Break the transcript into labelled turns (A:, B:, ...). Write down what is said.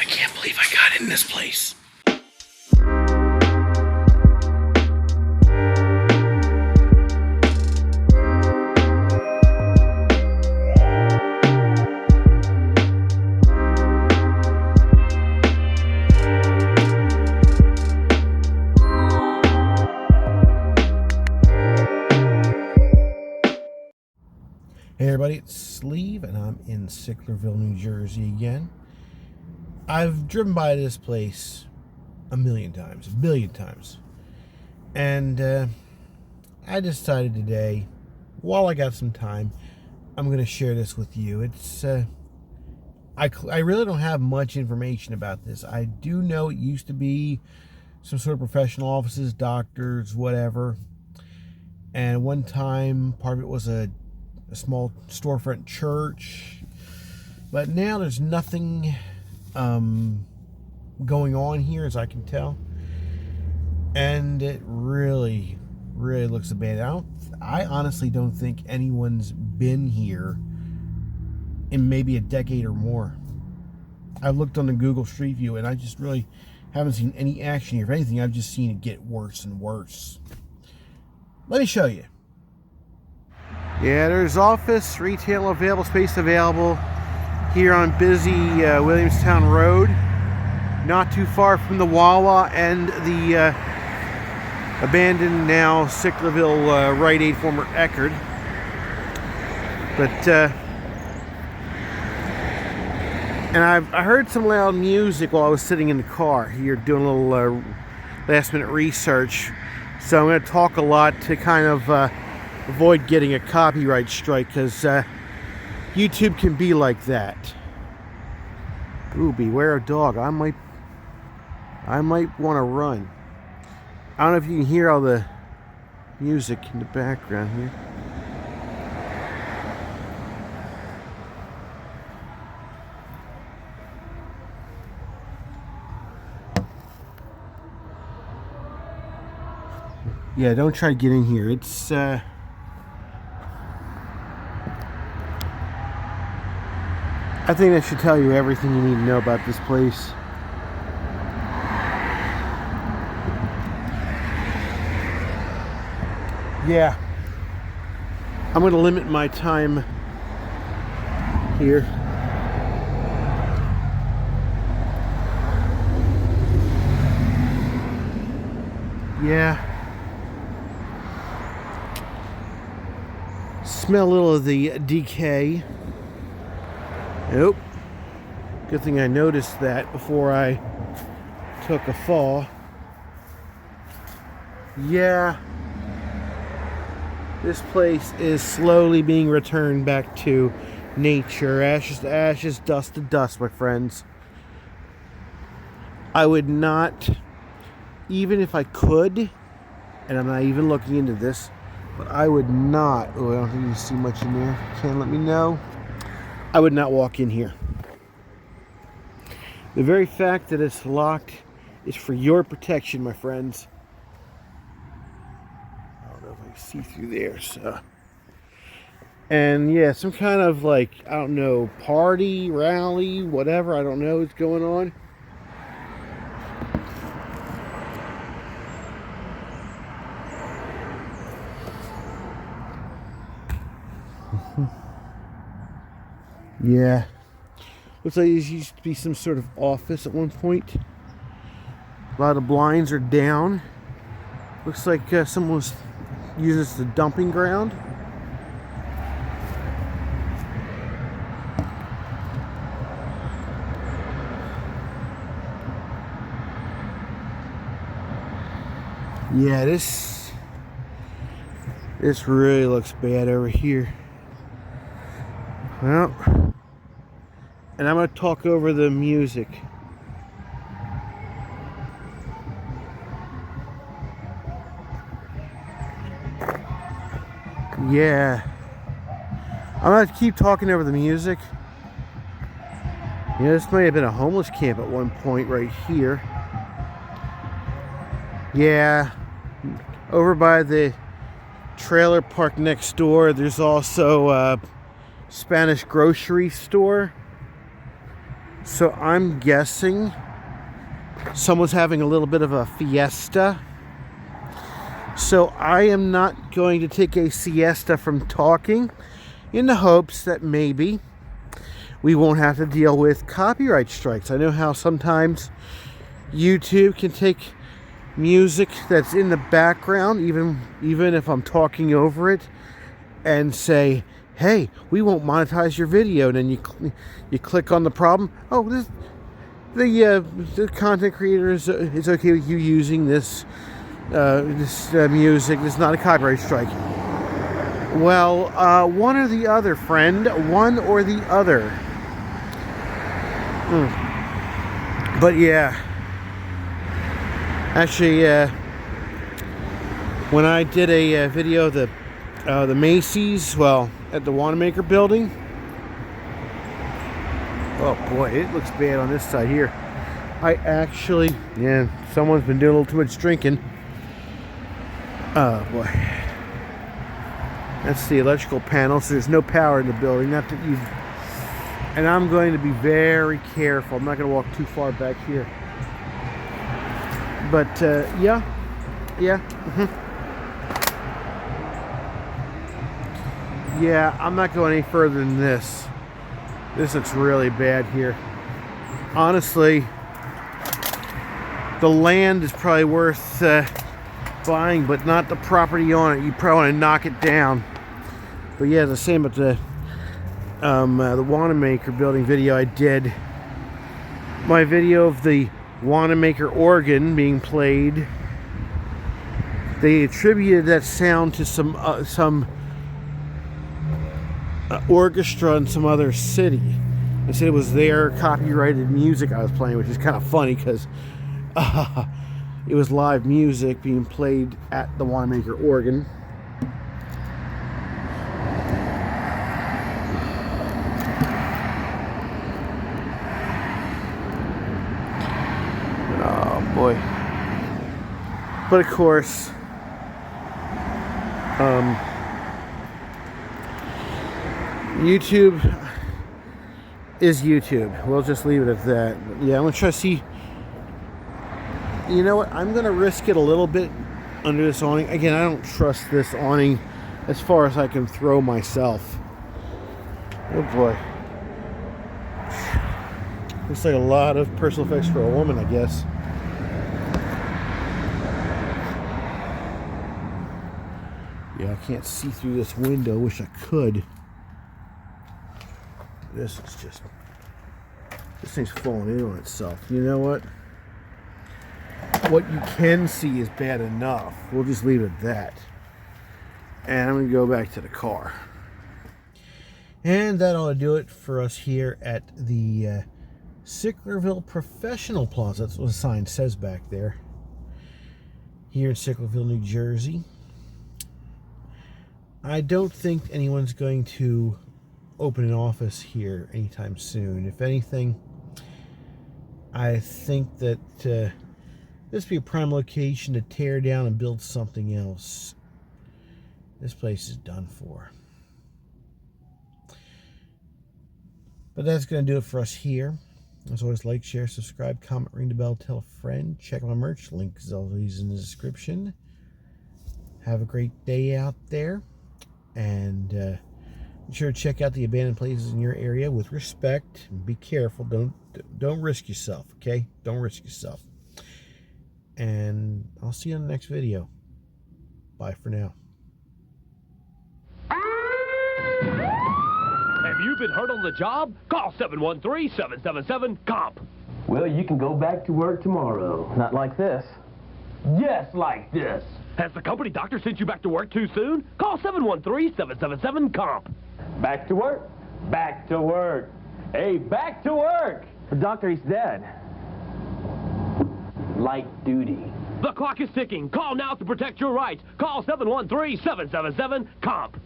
A: I can't believe I got in this place. Hey everybody, it's Sleeve, and I'm in Sicklerville, New Jersey again. I've driven by this place a billion times. And I decided today, while I got some time, I'm going to share this with you. It's I really don't have much information about this. I do know it used to be some sort of professional offices, doctors, whatever. And one time, part of it was a small storefront church, but now there's nothing going on here, as I can tell, and it really looks abandoned. I honestly don't think anyone's been here in maybe a decade or more. I've looked on the Google Street View, and I just really haven't seen any action here. If anything, I've just seen it get worse and worse. Let me show you. Yeah, there's office, retail available, space available here on busy Williamstown Road. Not too far from the Wawa and the abandoned now Sicklerville Rite Aid, former Eckerd. But, and I heard some loud music while I was sitting in the car here doing a little last minute research. So I'm going to talk a lot to kind of avoid getting a copyright strike, because YouTube can be like that. Ooh, beware of dog. I might want to run. I don't know if you can hear all the music in the background here. Yeah, don't try to get in here. It's I think that should tell you everything you need to know about this place. Yeah. I'm going to limit my time here. Yeah. Smell a little of the decay. Nope. Good thing I noticed that before I took a fall. Yeah. This place is slowly being returned back to nature. Ashes to ashes, dust to dust, my friends. I would not, even if I could, and I'm not even looking into this, but I would not, oh, I don't think you can see much in there. Can let me know. I would not walk in here. The very fact that it's locked is for your protection, my friends. I don't know if I can see through there, so. And yeah, some kind of like, I don't know, party, rally, whatever, I don't know what's going on. Yeah, looks like there used to be some sort of office at one point. A lot of blinds are down. Looks like someone was using this as a dumping ground. Yeah, this really looks bad over here. Well, and I'm going to talk over the music. Yeah. I'm going to keep talking over the music. Yeah, this may have been a homeless camp at one point right here. Yeah. Over by the trailer park next door, there's also a Spanish grocery store. So I'm guessing someone's having a little bit of a fiesta. So I am not going to take a siesta from talking, in the hopes that maybe we won't have to deal with copyright strikes. I know how sometimes YouTube can take music that's in the background, even if I'm talking over it, and say, hey, we won't monetize your video. And then you click on the problem. Oh, the content creator is okay with you using this music. This is not a copyright strike. Well, one or the other, friend. One or the other. But yeah. Actually, when I did a video of the Macy's, well, at the Wanamaker building. Oh boy, it looks bad on this side here. I actually, yeah, someone's been doing a little too much drinking. Oh boy. That's the electrical panel, so there's no power in the building. Not that you. And I'm going to be very careful. I'm not going to walk too far back here. But yeah. Yeah, I'm not going any further than this. This looks really bad here. Honestly, the land is probably worth buying, but not the property on it. You probably want to knock it down. But yeah, the same with the Wanamaker building video I did. My video of the Wanamaker organ being played. They attributed that sound to some orchestra in some other city. They said it was their copyrighted music I was playing, which is kind of funny because it was live music being played at the Wanamaker organ. Oh boy. But of course, YouTube is YouTube. We'll just leave it at that. Yeah, I'm going to try to see. You know what? I'm going to risk it a little bit under this awning. Again, I don't trust this awning as far as I can throw myself. Oh boy. Looks like a lot of personal effects for a woman, I guess. Yeah, I can't see through this window. Wish I could. This thing's falling in on itself. You know what? What you can see is bad enough. We'll just leave it at that. And I'm going to go back to the car. And that ought to do it for us here at the Sicklerville Professional Plaza. That's what the sign says back there. Here in Sicklerville, New Jersey. I don't think anyone's going to open an office here anytime soon. If anything, I think that this would be a prime location to tear down and build something else. This place is done for. But that's going to do it for us here. As always, like, share, subscribe, comment, ring the bell, tell a friend. Check out my merch. Link is always in the description. Have a great day out there. And be sure to check out the abandoned places in your area with respect. Be careful. Don't risk yourself, okay? Don't risk yourself. And I'll see you on the next video. Bye for now.
B: Have you been hurt on the job? Call 713-777-COMP.
C: Well, you can go back to work tomorrow. Not like this.
B: Yes, like this. Has the company doctor sent you back to work too soon? Call 713-777-COMP.
C: Back to work? Back to work. Hey, back to work! The doctor, he's dead. Light duty.
B: The clock is ticking. Call now to protect your rights. Call 713-777-COMP.